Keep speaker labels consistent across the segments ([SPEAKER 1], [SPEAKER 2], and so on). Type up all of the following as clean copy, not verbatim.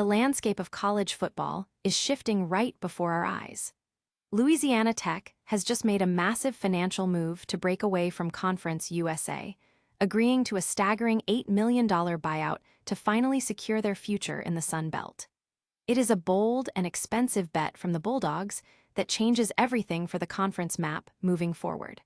[SPEAKER 1] the landscape of college football is shifting right before our eyes. Louisiana Tech has just made a massive financial move to break away from Conference USA, agreeing to a staggering $8 million buyout to finally secure their future in the Sun Belt. It is a bold and expensive bet from the Bulldogs that changes everything for the conference map moving forward.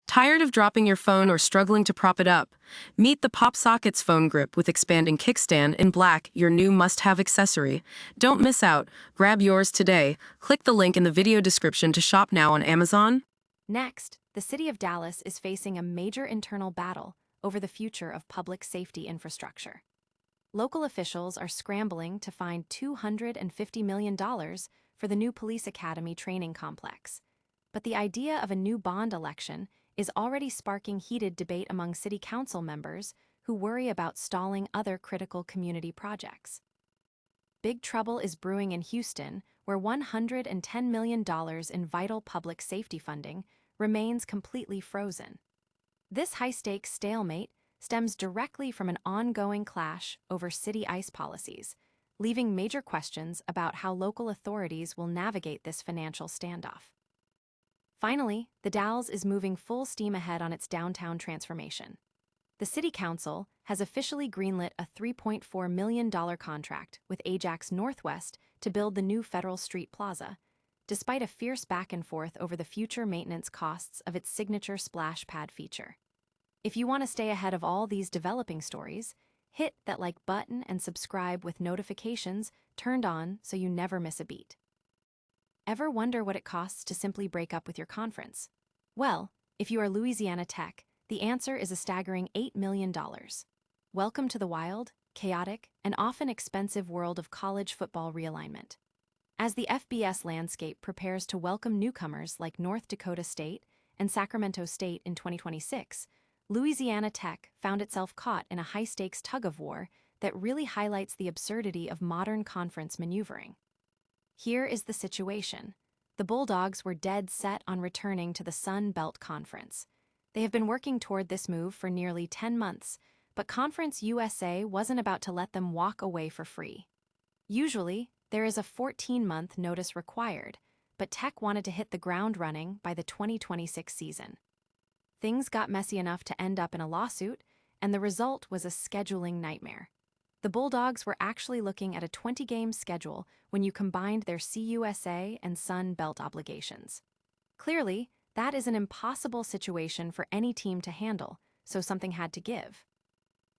[SPEAKER 2] Tired of dropping your phone or struggling to prop it up? Meet the Pop Sockets phone grip with expanding kickstand in black, your new must-have accessory. Don't miss out. Grab yours today. Click the link in the video description to shop now on Amazon.
[SPEAKER 1] Next, the city of Dalles is facing a major internal battle over the future of public safety infrastructure. Local officials are scrambling to find $250 million for the new police academy training complex. But the idea of a new bond election is already sparking heated debate among city council members who worry about stalling other critical community projects. Big trouble is brewing in Houston, where $110 million in vital public safety funding remains completely frozen. This high-stakes stalemate stems directly from an ongoing clash over city ICE policies, leaving major questions about how local authorities will navigate this financial standoff. Finally, the Dalles is moving full steam ahead on its downtown transformation. The City Council has officially greenlit a $3.4 million contract with Ajax Northwest to build the new Federal Street Plaza, despite a fierce back and forth over the future maintenance costs of its signature splash pad feature. If you want to stay ahead of all these developing stories, hit that like button and subscribe with notifications turned on so you never miss a beat. Ever wonder what it costs to simply break up with your conference? Well, if you are Louisiana Tech, the answer is a staggering $8 million. Welcome to the wild, chaotic, and often expensive world of college football realignment. As the FBS landscape prepares to welcome newcomers like North Dakota State and Sacramento State in 2026, Louisiana Tech found itself caught in a high-stakes tug-of-war that really highlights the absurdity of modern conference maneuvering. Here is the situation. The Bulldogs were dead set on returning to the Sun Belt Conference. They have been working toward this move for nearly 10 months, but Conference USA wasn't about to let them walk away for free. Usually, there is a 14-month notice required, but Tech wanted to hit the ground running by the 2026 season. Things got messy enough to end up in a lawsuit, and the result was a scheduling nightmare. The Bulldogs were actually looking at a 20-game schedule when you combined their CUSA and Sun Belt obligations. Clearly, that is an impossible situation for any team to handle, so something had to give.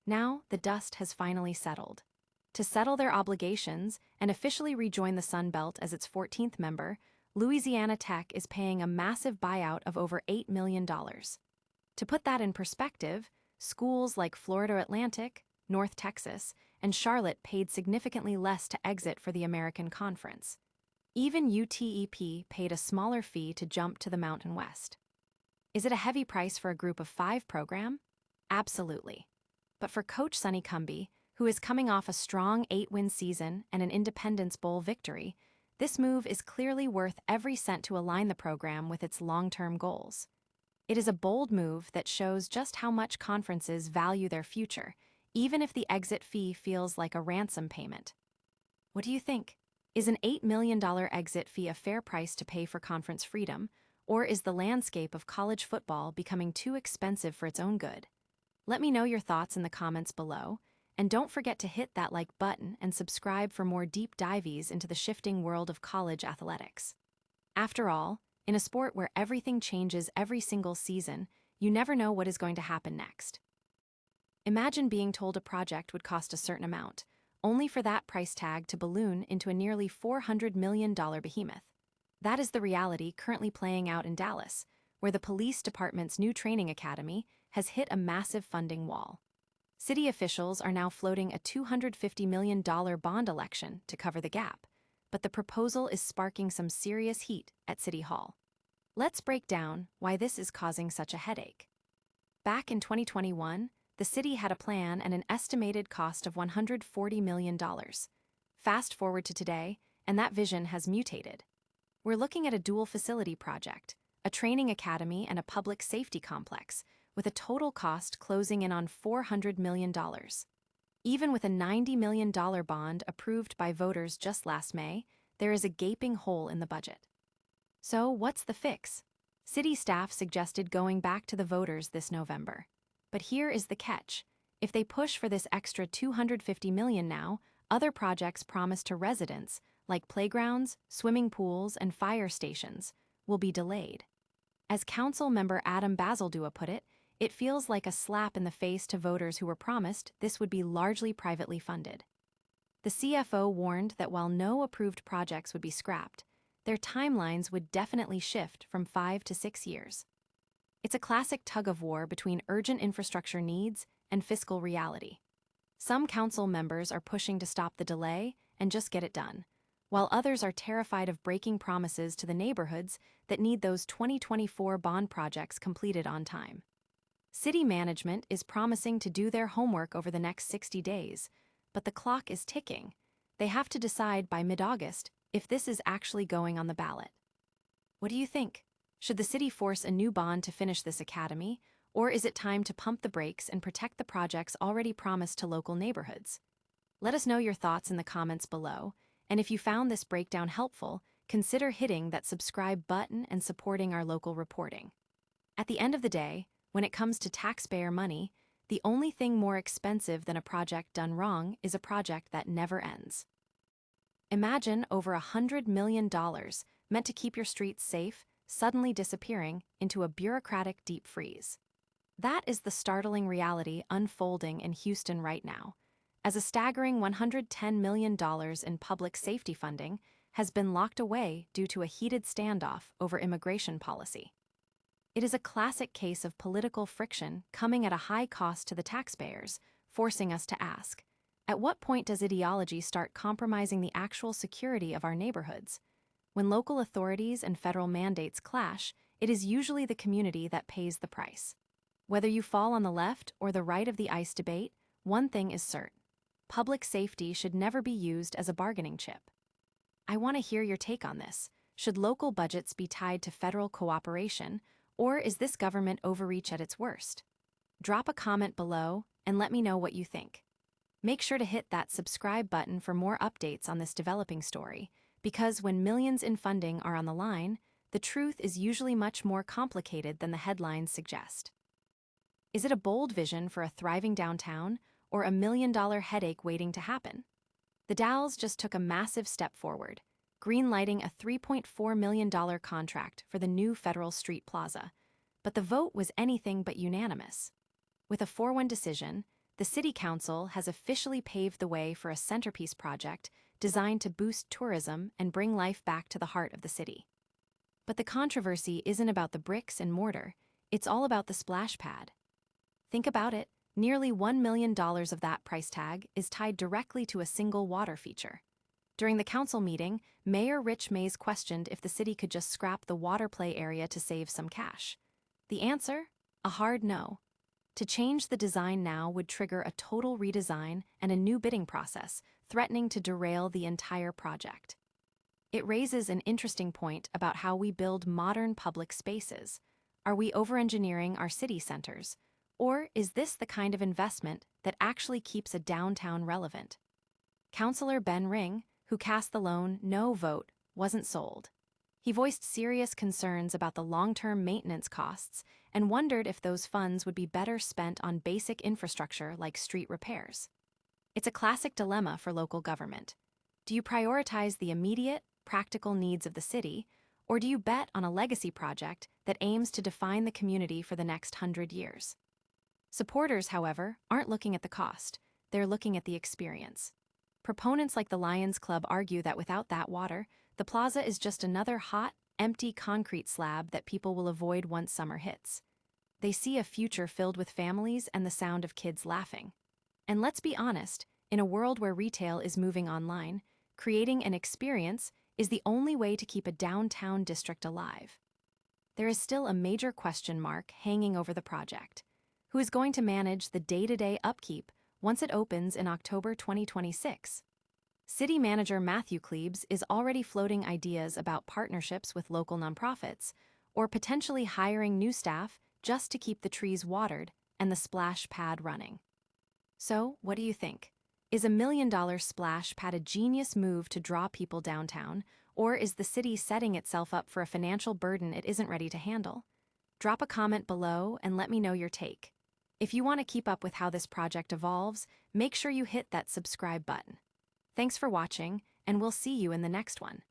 [SPEAKER 1] Now, the dust has finally settled. To settle their obligations and officially rejoin the Sun Belt as its 14th member, Louisiana Tech is paying a massive buyout of over $8 million. To put that in perspective, schools like Florida Atlantic, North Texas, and Charlotte paid significantly less to exit for the American Conference. Even UTEP paid a smaller fee to jump to the Mountain West. Is it a heavy price for a Group of 5 program? Absolutely. But for Coach Sonny Cumbie, who is coming off a strong 8-win season and an Independence Bowl victory, this move is clearly worth every cent to align the program with its long-term goals. It is a bold move that shows just how much conferences value their future, even if the exit fee feels like a ransom payment. What do you think? Is an $8 million exit fee a fair price to pay for conference freedom, or is the landscape of college football becoming too expensive for its own good? Let me know your thoughts in the comments below, and don't forget to hit that like button and subscribe for more deep dives into the shifting world of college athletics. After all, in a sport where everything changes every single season, you never know what is going to happen next. Imagine being told a project would cost a certain amount, only for that price tag to balloon into a nearly $400 million behemoth. That is the reality currently playing out in Dalles, where the police department's new training academy has hit a massive funding wall. City officials are now floating a $250 million bond election to cover the gap, but the proposal is sparking some serious heat at City Hall. Let's break down why this is causing such a headache. Back in 2021, the city had a plan and an estimated cost of $140 million. Fast forward to today, and that vision has mutated. We're looking at a dual facility project, a training academy and a public safety complex, with a total cost closing in on $400 million. Even with a $90 million bond approved by voters just last May, there is a gaping hole in the budget. So, what's the fix? City staff suggested going back to the voters this November. But here is the catch. If they push for this extra $250 million now, other projects promised to residents, like playgrounds, swimming pools, and fire stations, will be delayed. As Council member Adam Basildua put it, it feels like a slap in the face to voters who were promised this would be largely privately funded. The CFO warned that while no approved projects would be scrapped, their timelines would definitely shift from 5 to 6 years. It's a classic tug-of-war between urgent infrastructure needs and fiscal reality. Some council members are pushing to stop the delay and just get it done, while others are terrified of breaking promises to the neighborhoods that need those 2024 bond projects completed on time. City management is promising to do their homework over the next 60 days, but the clock is ticking. They have to decide by mid-August if this is actually going on the ballot. What do you think? Should the city force a new bond to finish this academy, or is it time to pump the brakes and protect the projects already promised to local neighborhoods? Let us know your thoughts in the comments below, and if you found this breakdown helpful, consider hitting that subscribe button and supporting our local reporting. At the end of the day, when it comes to taxpayer money, the only thing more expensive than a project done wrong is a project that never ends. Imagine over $100 million meant to keep your streets safe suddenly disappearing into a bureaucratic deep freeze. That is the startling reality unfolding in Houston right now, as a staggering $110 million in public safety funding has been locked away due to a heated standoff over immigration policy. It is a classic case of political friction coming at a high cost to the taxpayers, forcing us to ask, at what point does ideology start compromising the actual security of our neighborhoods? When local authorities and federal mandates clash, it is usually the community that pays the price. Whether you fall on the left or the right of the ICE debate, one thing is certain. Public safety should never be used as a bargaining chip. I want to hear your take on this. Should local budgets be tied to federal cooperation, or is this government overreach at its worst? Drop a comment below and let me know what you think. Make sure to hit that subscribe button for more updates on this developing story, because when millions in funding are on the line, the truth is usually much more complicated than the headlines suggest. Is it a bold vision for a thriving downtown, or a $1 million headache waiting to happen? The Dalles just took a massive step forward, green-lighting a $3.4 million contract for the new Federal Street Plaza, but the vote was anything but unanimous. With a 4-1 decision, the City Council has officially paved the way for a centerpiece project designed to boost tourism and bring life back to the heart of the city. But the controversy isn't about the bricks and mortar, it's all about the splash pad. Think about it, nearly $1 million of that price tag is tied directly to a single water feature. During the council meeting, Mayor Rich Mays questioned if the city could just scrap the water play area to save some cash. The answer? A hard no. To change the design now would trigger a total redesign and a new bidding process, threatening to derail the entire project. It raises an interesting point about how we build modern public spaces. Are we over-engineering our city centers? Or is this the kind of investment that actually keeps a downtown relevant? Councillor Ben Ring, who cast the lone no vote, wasn't sold. He voiced serious concerns about the long-term maintenance costs and wondered if those funds would be better spent on basic infrastructure like street repairs. It's a classic dilemma for local government. Do you prioritize the immediate, practical needs of the city, or do you bet on a legacy project that aims to define the community for the next 100 years? Supporters, however, aren't looking at the cost, they're looking at the experience. Proponents like the Lions Club argue that without that water, the plaza is just another hot, empty concrete slab that people will avoid once summer hits. They see a future filled with families and the sound of kids laughing. And let's be honest, in a world where retail is moving online, creating an experience is the only way to keep a downtown district alive. There is still a major question mark hanging over the project. Who is going to manage the day-to-day upkeep once it opens in October 2026? City Manager Matthew Klebs is already floating ideas about partnerships with local nonprofits, or potentially hiring new staff just to keep the trees watered and the splash pad running. So, what do you think? Is a $1 million splash pad a genius move to draw people downtown, or is the city setting itself up for a financial burden it isn't ready to handle? Drop a comment below and let me know your take. If you want to keep up with how this project evolves, make sure you hit that subscribe button. Thanks for watching, and we'll see you in the next one.